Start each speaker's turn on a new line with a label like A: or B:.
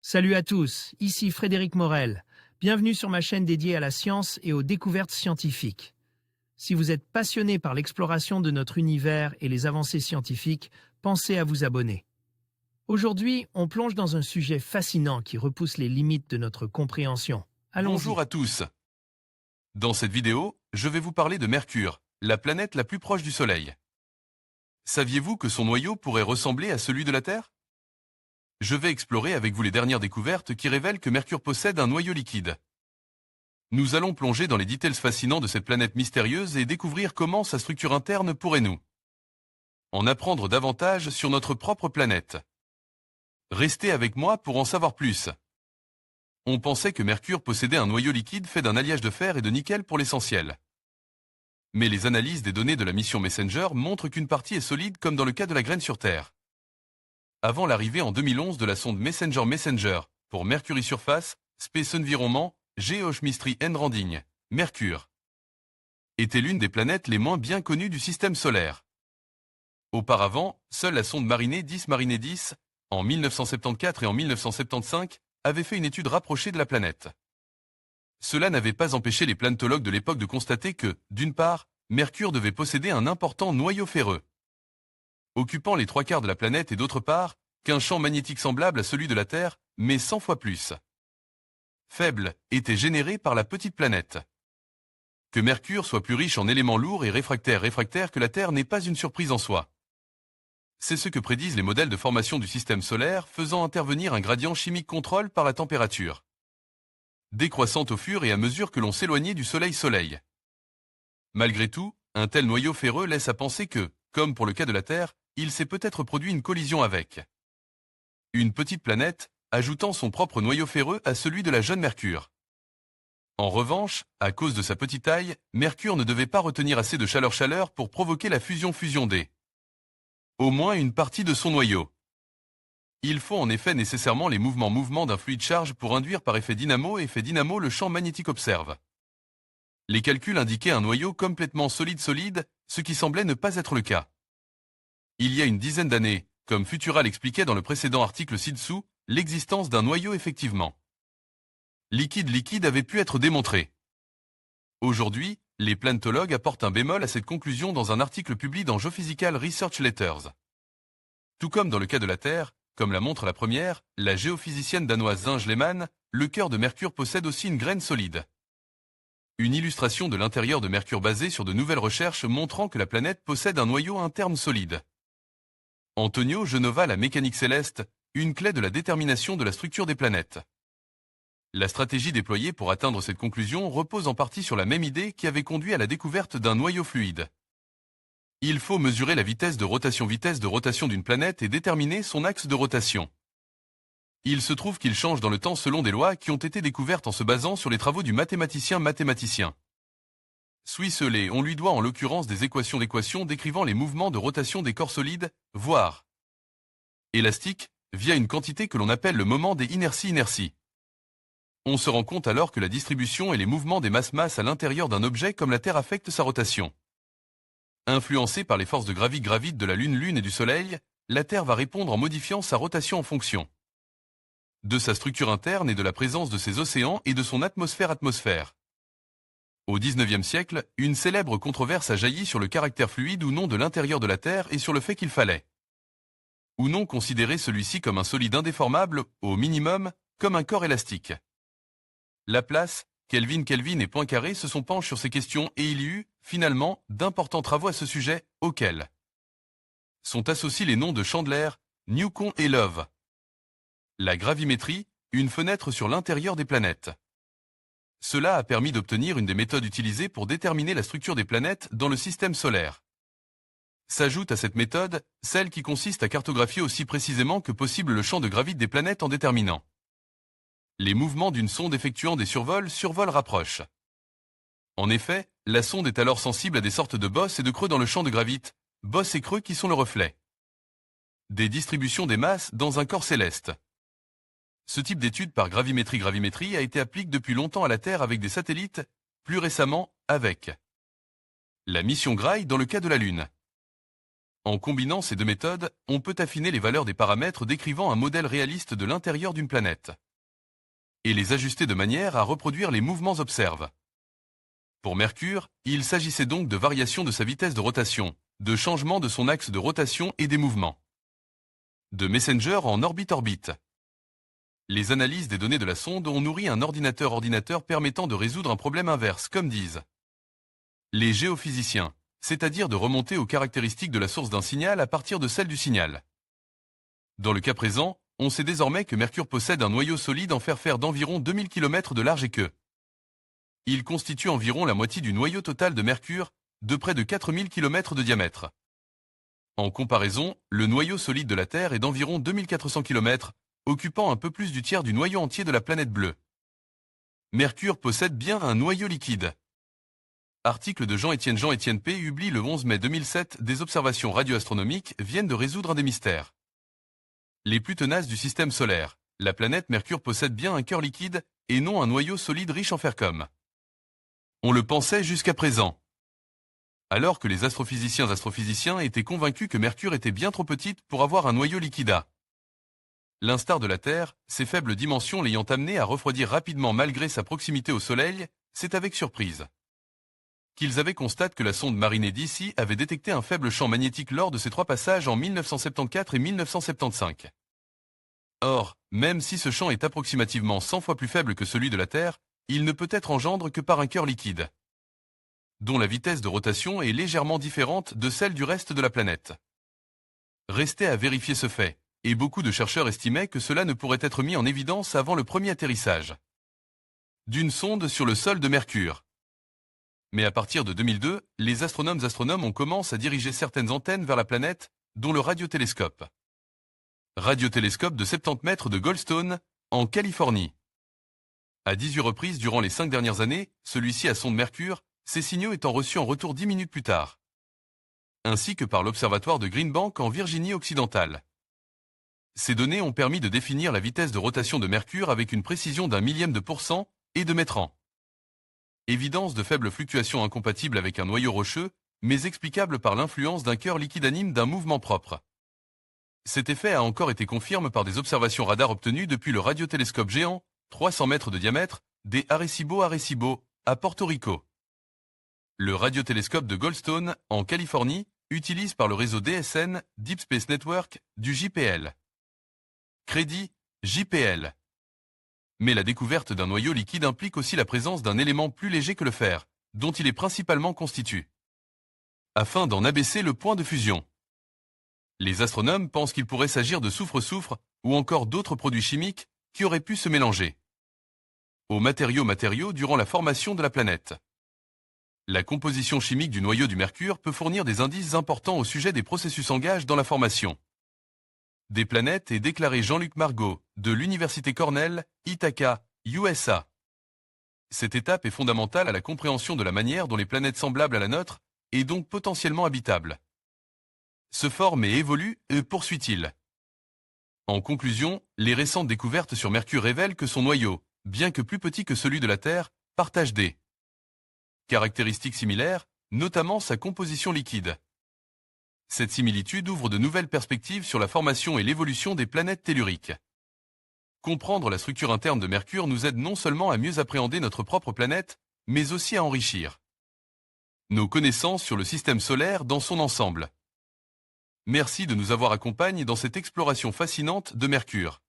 A: Salut à tous, ici Frédéric Morel. Bienvenue sur ma chaîne dédiée à la science et aux découvertes scientifiques. Si vous êtes passionné par l'exploration de notre univers et les avancées scientifiques, pensez à vous abonner. Aujourd'hui, on plonge dans un sujet fascinant qui repousse les limites de notre compréhension.
B: Bonjour
A: Allons-y.
B: à tous. Dans cette vidéo, je vais vous parler de Mercure, la planète la plus proche du Soleil. Saviez-vous que son noyau pourrait ressembler à celui de la Terre? Je vais explorer avec vous les dernières découvertes qui révèlent que Mercure possède un noyau liquide. Nous allons plonger dans les details fascinants de cette planète mystérieuse et découvrir comment sa structure interne pourrait nous en apprendre davantage sur notre propre planète. Restez avec moi pour en savoir plus. On pensait que Mercure possédait un noyau liquide fait d'un alliage de fer et de nickel pour l'essentiel. Mais les analyses des données de la mission Messenger montrent qu'une partie est solide comme dans le cas de la graine sur Terre. Avant l'arrivée en 2011 de la sonde Messenger pour Mercury Surface, Space Environment, Geochemistry and Rending, Mercure était l'une des planètes les moins bien connues du système solaire. Auparavant, seule la sonde Mariné 10, en 1974 et en 1975, avait fait une étude rapprochée de la planète. Cela n'avait pas empêché les planétologues de l'époque de constater que, d'une part, Mercure devait posséder un important noyau ferreux, occupant les 3/4 de la planète et d'autre part, qu'un champ magnétique semblable à celui de la Terre, mais 100 fois plus faible, était généré par la petite planète. Que Mercure soit plus riche en éléments lourds et réfractaires que la Terre n'est pas une surprise en soi. C'est ce que prédisent les modèles de formation du système solaire, faisant intervenir un gradient chimique contrôle par la température, décroissante au fur et à mesure que l'on s'éloignait du Soleil. Malgré tout, un tel noyau ferreux laisse à penser que, comme pour le cas de la Terre, il s'est peut-être produit une collision avec une petite planète, ajoutant son propre noyau ferreux à celui de la jeune Mercure. En revanche, à cause de sa petite taille, Mercure ne devait pas retenir assez de chaleur pour provoquer la fusion des au moins une partie de son noyau. Il faut en effet nécessairement les mouvements d'un fluide charge pour induire par effet dynamo le champ magnétique observe. Les calculs indiquaient un noyau complètement solide, ce qui semblait ne pas être le cas. Il y a une dizaine d'années, comme Futura l'expliquait dans le précédent article ci-dessous, l'existence d'un noyau effectivement liquide avait pu être démontrée. Aujourd'hui, les planétologues apportent un bémol à cette conclusion dans un article publié dans Geophysical Research Letters. Tout comme dans le cas de la Terre, comme la montre la première, la géophysicienne danoise Inge Lehmann, le cœur de Mercure possède aussi une graine solide. Une illustration de l'intérieur de Mercure basée sur de nouvelles recherches montrant que la planète possède un noyau interne solide. Antonio Genova, la mécanique céleste, une clé de la détermination de la structure des planètes. La stratégie déployée pour atteindre cette conclusion repose en partie sur la même idée qui avait conduit à la découverte d'un noyau fluide. Il faut mesurer la vitesse de rotation d'une planète et déterminer son axe de rotation. Il se trouve qu'il change dans le temps selon des lois qui ont été découvertes en se basant sur les travaux du mathématicien Suisse Lé. On lui doit en l'occurrence des équations décrivant les mouvements de rotation des corps solides, voire élastiques, via une quantité que l'on appelle le moment des inerties. On se rend compte alors que la distribution et les mouvements des masses à l'intérieur d'un objet comme la Terre affectent sa rotation. Influencée par les forces de gravite de la Lune et du Soleil, la Terre va répondre en modifiant sa rotation en fonction de sa structure interne et de la présence de ses océans et de son atmosphère. Au XIXe siècle, une célèbre controverse a jailli sur le caractère fluide ou non de l'intérieur de la Terre et sur le fait qu'il fallait ou non considérer celui-ci comme un solide indéformable, au minimum, comme un corps élastique. Laplace, Kelvin et Poincaré se sont penchés sur ces questions et il y eut, finalement, d'importants travaux à ce sujet, auxquels sont associés les noms de Chandler, Newcomb et Love. La gravimétrie, une fenêtre sur l'intérieur des planètes. Cela a permis d'obtenir une des méthodes utilisées pour déterminer la structure des planètes dans le système solaire. S'ajoute à cette méthode, celle qui consiste à cartographier aussi précisément que possible le champ de gravité des planètes en déterminant les mouvements d'une sonde effectuant des survols rapproches. En effet, la sonde est alors sensible à des sortes de bosses et de creux dans le champ de gravité, bosses et creux qui sont le reflet des distributions des masses dans un corps céleste. Ce type d'étude par gravimétrie a été appliqué depuis longtemps à la Terre avec des satellites, plus récemment avec la mission Grail dans le cas de la Lune. En combinant ces deux méthodes, on peut affiner les valeurs des paramètres décrivant un modèle réaliste de l'intérieur d'une planète et les ajuster de manière à reproduire les mouvements observés. Pour Mercure, il s'agissait donc de variations de sa vitesse de rotation, de changement de son axe de rotation et des mouvements de Messenger en orbite-orbite. Les analyses des données de la sonde ont nourri un ordinateur permettant de résoudre un problème inverse, comme disent les géophysiciens, c'est-à-dire de remonter aux caractéristiques de la source d'un signal à partir de celles du signal. Dans le cas présent, on sait désormais que Mercure possède un noyau solide en fer d'environ 2000 km de large et que il constitue environ la moitié du noyau total de Mercure, de près de 4000 km de diamètre. En comparaison, le noyau solide de la Terre est d'environ 2400 km, occupant un peu plus du tiers du noyau entier de la planète bleue. Mercure possède bien un noyau liquide. Article de Jean-Étienne P. publié le 11 mai 2007. Des observations radioastronomiques viennent de résoudre un des mystères les plus tenaces du système solaire. La planète Mercure possède bien un cœur liquide et non un noyau solide riche en fer comme on le pensait jusqu'à présent. Alors que les astrophysiciens étaient convaincus que Mercure était bien trop petite pour avoir un noyau liquide à l'instar de la Terre, ses faibles dimensions l'ayant amené à refroidir rapidement malgré sa proximité au Soleil, c'est avec surprise qu'ils avaient constaté que la sonde Marinée d'ici avait détecté un faible champ magnétique lors de ses 3 passages en 1974 et 1975. Or, même si ce champ est approximativement 100 fois plus faible que celui de la Terre, il ne peut être engendre que par un cœur liquide, dont la vitesse de rotation est légèrement différente de celle du reste de la planète. Restait à vérifier ce fait, et beaucoup de chercheurs estimaient que cela ne pourrait être mis en évidence avant le premier atterrissage d'une sonde sur le sol de Mercure. Mais à partir de 2002, les astronomes ont commencé à diriger certaines antennes vers la planète, dont le radiotélescope. Radiotélescope de 70 mètres de Goldstone, en Californie. À 18 reprises durant les 5 dernières années, celui-ci a sonde Mercure, ces signaux étant reçus en retour 10 minutes plus tard. Ainsi que par l'observatoire de Green Bank en Virginie occidentale. Ces données ont permis de définir la vitesse de rotation de Mercure avec une précision d'1 millième de % et de mètre an. Évidence de faibles fluctuations incompatibles avec un noyau rocheux, mais explicable par l'influence d'un cœur liquide anime d'un mouvement propre. Cet effet a encore été confirmé par des observations radar obtenues depuis le radiotélescope géant, 300 mètres de diamètre, des Arecibo, à Porto Rico. Le radiotélescope de Goldstone, en Californie, utilise par le réseau DSN, Deep Space Network, du JPL. Crédit, JPL. Mais la découverte d'un noyau liquide implique aussi la présence d'un élément plus léger que le fer, dont il est principalement constitué, afin d'en abaisser le point de fusion. Les astronomes pensent qu'il pourrait s'agir de soufre-soufre ou encore d'autres produits chimiques qui auraient pu se mélanger aux matériaux durant la formation de la planète. La composition chimique du noyau du Mercure peut fournir des indices importants au sujet des processus en gage dans la formation des planètes et déclaré Jean-Luc Margot, de l'Université Cornell, Ithaca, USA. Cette étape est fondamentale à la compréhension de la manière dont les planètes semblables à la nôtre, et donc potentiellement habitables, se forment et évoluent, poursuit-il. En conclusion, les récentes découvertes sur Mercure révèlent que son noyau, bien que plus petit que celui de la Terre, partage des caractéristiques similaires, notamment sa composition liquide. Cette similitude ouvre de nouvelles perspectives sur la formation et l'évolution des planètes telluriques. Comprendre la structure interne de Mercure nous aide non seulement à mieux appréhender notre propre planète, mais aussi à enrichir nos connaissances sur le système solaire dans son ensemble. Merci de nous avoir accompagnés dans cette exploration fascinante de Mercure.